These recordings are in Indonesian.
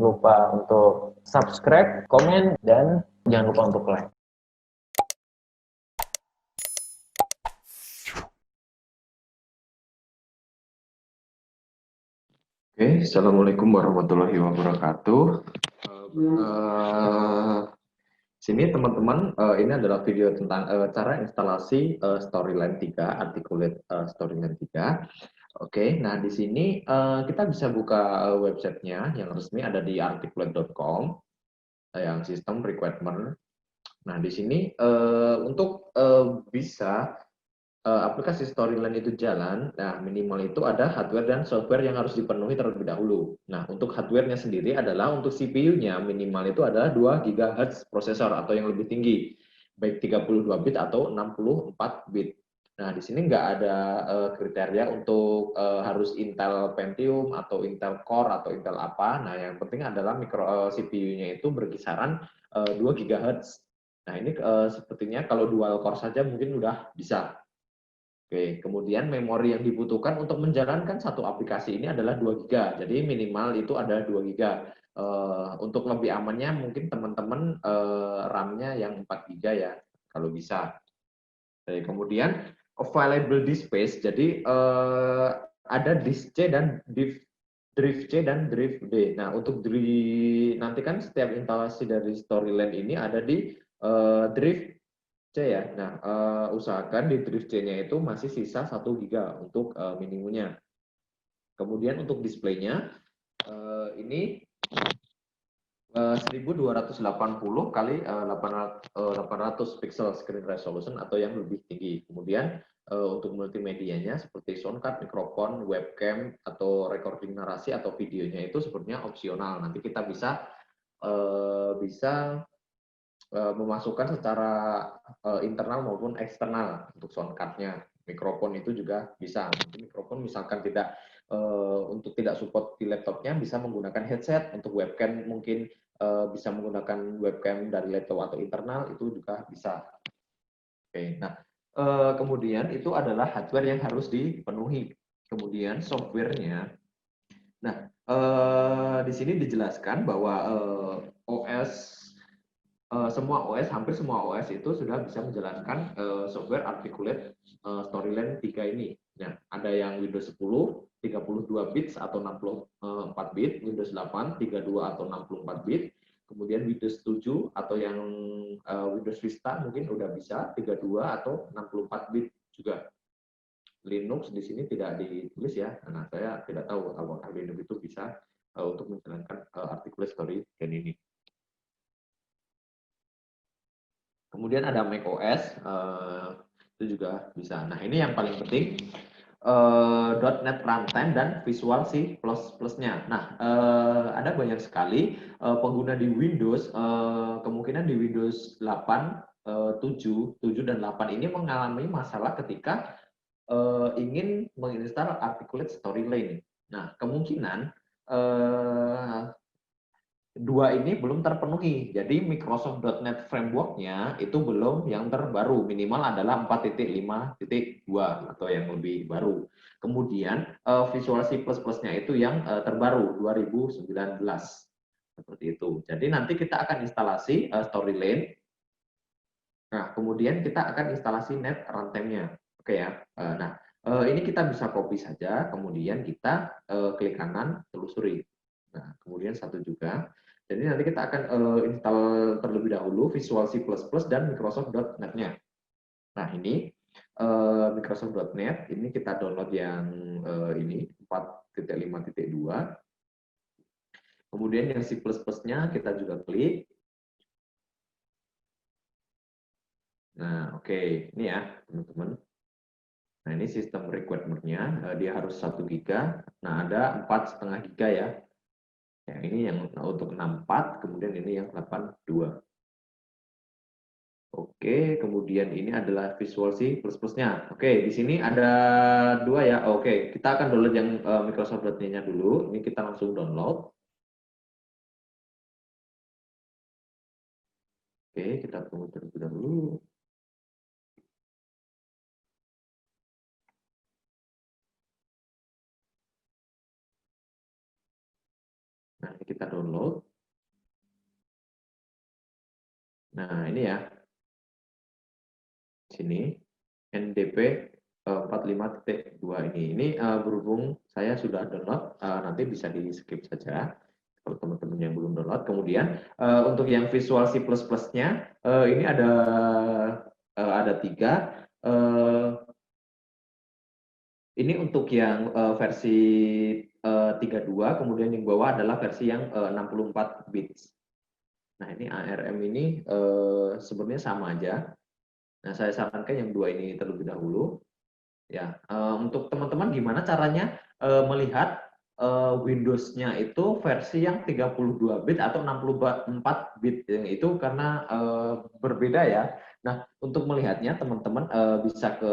lupa untuk subscribe, komen, dan jangan lupa untuk like. Oke, Assalamualaikum warahmatullahi wabarakatuh. Sini teman-teman, ini adalah video tentang cara instalasi Storyline 3, Articulate Storyline 3. Oke, nah di sini kita bisa buka websitenya yang resmi ada di articulate.com, yang sistem requirement. Nah di sini untuk bisa aplikasi Storyline itu jalan, nah minimal itu ada hardware dan software yang harus dipenuhi terlebih dahulu. Nah untuk hardware-nya sendiri adalah untuk CPU-nya minimal itu adalah 2 GHz prosesor atau yang lebih tinggi, baik 32 bit atau 64 bit. Nah di sini nggak ada kriteria untuk harus Intel Pentium atau Intel Core atau Intel apa. Nah yang penting adalah CPU-nya itu berkisaran 2 GHz. Nah ini sepertinya kalau dual core saja mungkin udah bisa. Oke, kemudian memori yang dibutuhkan untuk menjalankan satu aplikasi ini adalah 2 GB. Jadi minimal itu ada 2 GB. Untuk lebih amannya mungkin teman-teman RAM-nya yang 4 GB ya, kalau bisa. Oke, kemudian available disk space. Jadi ada disk C dan drive C dan drive D. Nah, untuk nanti kan setiap instalasi dari Storyline ini ada di drive C ya. Nah, usahakan di drive C-nya itu masih sisa 1 GB untuk minimumnya. Kemudian untuk displaynya ini 1280 kali 800 pixel screen resolution atau yang lebih tinggi. Kemudian untuk multimedianya seperti soundcard, mikrofon, webcam atau recording narasi atau videonya itu sepertinya opsional. Nanti kita bisa memasukkan secara internal maupun eksternal untuk soundcard-nya. Mikrofon itu juga bisa. Nanti mikrofon misalkan untuk tidak support di laptopnya bisa menggunakan headset. Untuk webcam mungkin bisa menggunakan webcam dari laptop atau internal itu juga bisa. Oke, nah kemudian itu adalah hardware yang harus dipenuhi. Kemudian softwarenya. Nah di sini dijelaskan bahwa hampir semua OS itu sudah bisa menjalankan software Articulate Storyline 3 ini. Nah, ada yang Windows 10, 32 bits atau 64 bit, Windows 8, 32 atau 64 bit, kemudian Windows 7 atau yang Windows Vista mungkin udah bisa 32 atau 64 bit juga. Linux di sini tidak ditulis ya, karena saya tidak tahu apakah Linux itu bisa untuk menjalankan Articulate Storyline ini. Kemudian ada macOS, itu juga bisa. Nah ini yang paling penting, .NET Runtime dan Visual C+++-nya. Nah ada banyak sekali pengguna di Windows, kemungkinan di Windows 8, 7 dan 8 ini mengalami masalah ketika ingin menginstal Articulate Storyline. Nah kemungkinan dua ini belum terpenuhi. Jadi Microsoft.NET Framework-nya itu belum yang terbaru. Minimal adalah 4.5.2 atau yang lebih baru. Kemudian Visual C++-nya itu yang terbaru 2019. Seperti itu. Jadi nanti kita akan instalasi Storyline. Nah, kemudian kita akan instalasi Net Runtime-nya. Oke ya. Nah, ini kita bisa copy saja, kemudian kita klik kanan, telusuri. Nah, kemudian satu juga. Jadi nanti kita akan install terlebih dahulu Visual C++ dan Microsoft.NET-nya. Nah, ini Microsoft.NET, ini kita download yang ini 4.5.2. Kemudian yang C++-nya kita juga klik. Nah, oke, ini ya, teman-teman. Nah, ini sistem requirement-nya, dia harus 1 GB. Nah, ada 4,5 GB ya. Yang ini yang untuk 64, kemudian ini yang 82. Oke, kemudian ini adalah Visual C+++-nya. Oke, di sini ada dua ya. Oke, kita akan download yang Microsoft.NET-nya dulu. Ini kita langsung download. Oke, kita tunggu terlebih dahulu. Nah, kita kita download. Nah, ini ya. Sini NDP 45.2 ini berhubung saya sudah download, nanti bisa di skip saja kalau teman-teman yang belum download. Kemudian untuk yang Visual C++ nya ini ada 3. Ini untuk yang versi 32, kemudian yang bawah adalah versi yang 64 bits. Nah, ini ARM ini sebenarnya sama aja. Nah, saya sarankan yang 2 ini terlebih dahulu. Ya, untuk teman-teman gimana caranya melihat Windows-nya itu versi yang 32 bit atau 64 bit, itu karena berbeda ya. Nah, untuk melihatnya teman-teman bisa ke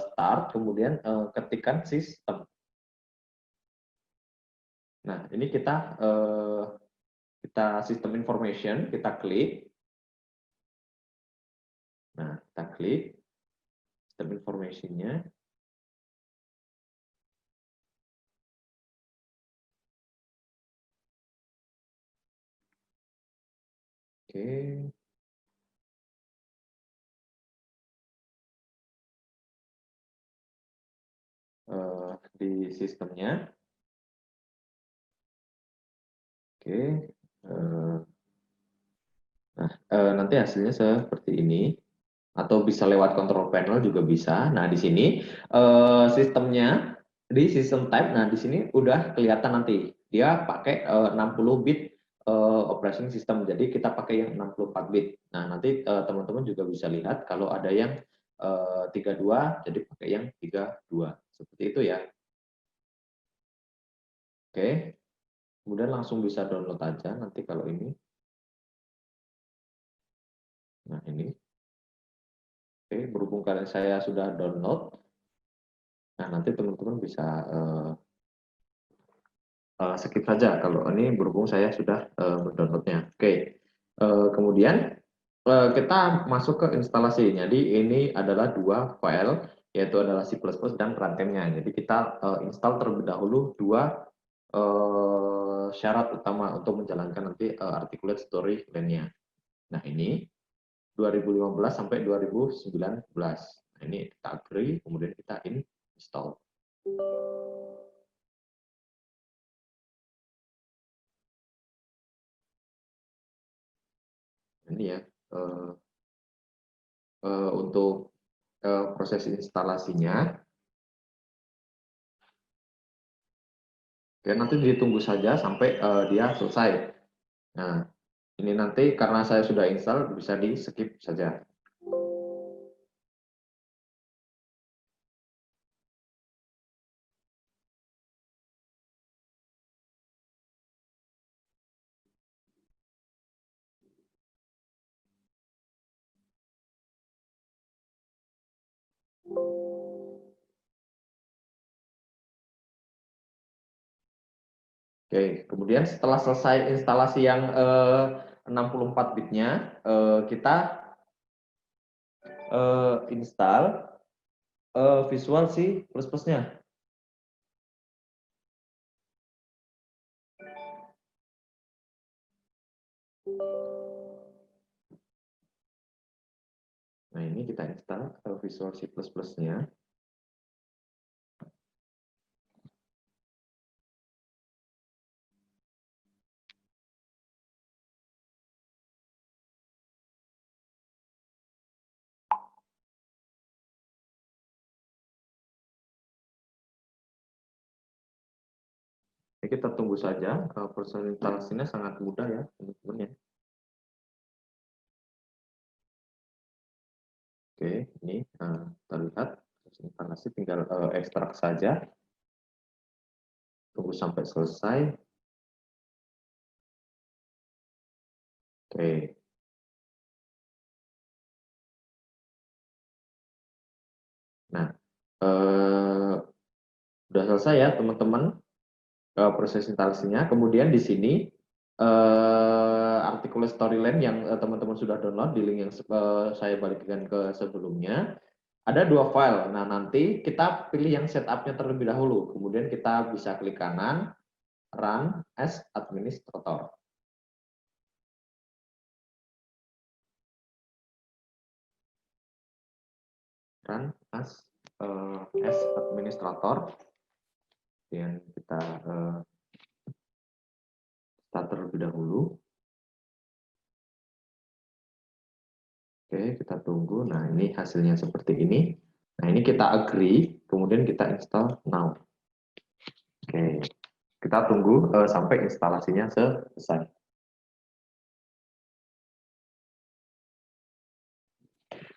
Start, kemudian ketikkan Sistem. Nah, ini kita System Information, kita klik. Nah, kita klik System Information-nya. Oke. Di sistemnya. Oke. Nah, nanti hasilnya seperti ini. Atau bisa lewat control panel juga bisa. Nah, di sini sistemnya, di system type, nah di sini udah kelihatan nanti. Dia pakai 60 bit operating system. Jadi kita pakai yang 64 bit. Nah, nanti teman-teman juga bisa lihat kalau ada yang 32, jadi pakai yang 32. Seperti itu ya. Oke. Kemudian langsung bisa download aja nanti kalau ini. Nah, ini. Oke, berhubung kalian saya sudah download, nah nanti teman-teman bisa skip saja kalau ini berhubung saya sudah mendownloadnya. Oke, kemudian kita masuk ke instalasi. Jadi ini adalah 2 file, yaitu adalah C++ dan runtime-nya. Jadi kita install terlebih dahulu 2 syarat utama untuk menjalankan nanti articulate story plan-nya. Nah, ini 2015 sampai 2019. Nah, ini kita agree, kemudian kita install. Ini ya, untuk proses instalasinya. Oke, nanti ditunggu saja sampai dia selesai. Nah, ini nanti karena saya sudah install, bisa di skip saja. Oke, kemudian setelah selesai instalasi yang 64 bitnya, kita install Visual C++-nya. Nah, ini kita install Visual C++-nya. Jadi kita tunggu saja, proses instalasinya sangat mudah ya, teman-teman ya. Oke, ini terlihat proses instalasi, tinggal ekstrak saja. Tunggu sampai selesai. Oke. Nah, sudah selesai ya teman-teman proses instalasinya. Kemudian di sini artikel Storyline yang teman-teman sudah download di link yang saya bagikan ke sebelumnya. Ada 2 file. Nah, nanti kita pilih yang setupnya terlebih dahulu. Kemudian kita bisa klik kanan. run as administrator. Run as administrator. Kemudian kita start terlebih dahulu. Oke, kita tunggu. Nah, ini hasilnya seperti ini. Nah, ini kita agree, kemudian kita install now. Oke, kita tunggu sampai instalasinya selesai.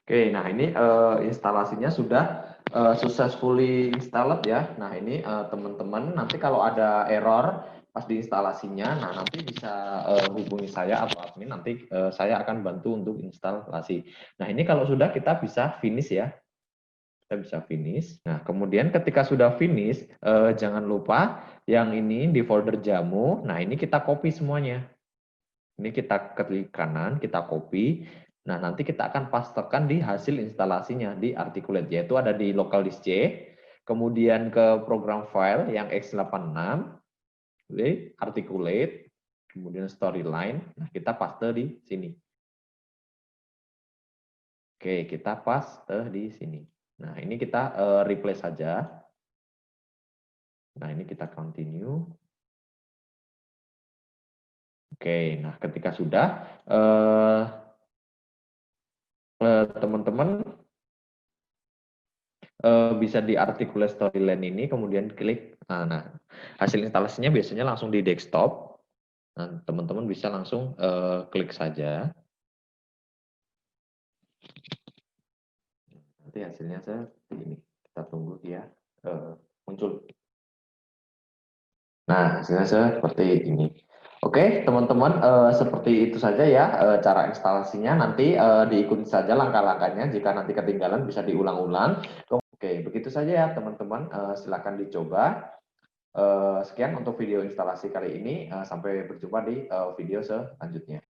Oke, nah ini instalasinya sudah successfully installed ya. Nah, ini teman-teman nanti kalau ada error pas di instalasinya, nah nanti bisa hubungi saya atau admin, nanti saya akan bantu untuk instalasi. Nah, ini kalau sudah kita bisa finish ya. Kita bisa finish. Nah, kemudian ketika sudah finish, jangan lupa yang ini di folder jamu. Nah, ini kita copy semuanya. Ini kita klik kanan, kita copy. Nah, nanti kita akan pastekan di hasil instalasinya di Articulate, yaitu ada di local disk C, kemudian ke program file yang x86, Articulate, kemudian Storyline. Nah, kita paste di sini. Oke, kita paste di sini. Nah, ini kita replace saja. Nah, ini kita continue. Oke, nah ketika sudah, teman-teman bisa di Articulate Storyline ini, kemudian klik. Nah, hasil instalasinya biasanya langsung di desktop. Nah, teman-teman bisa langsung klik saja. Nanti hasilnya seperti ini. Kita tunggu dia muncul. Nah, hasilnya seperti ini. Oke, teman-teman, seperti itu saja ya cara instalasinya. Nanti diikuti saja langkah-langkahnya. Jika nanti ketinggalan bisa diulang-ulang. Oke, begitu saja ya teman-teman. Silakan dicoba. Sekian untuk video instalasi kali ini. Sampai berjumpa di video selanjutnya.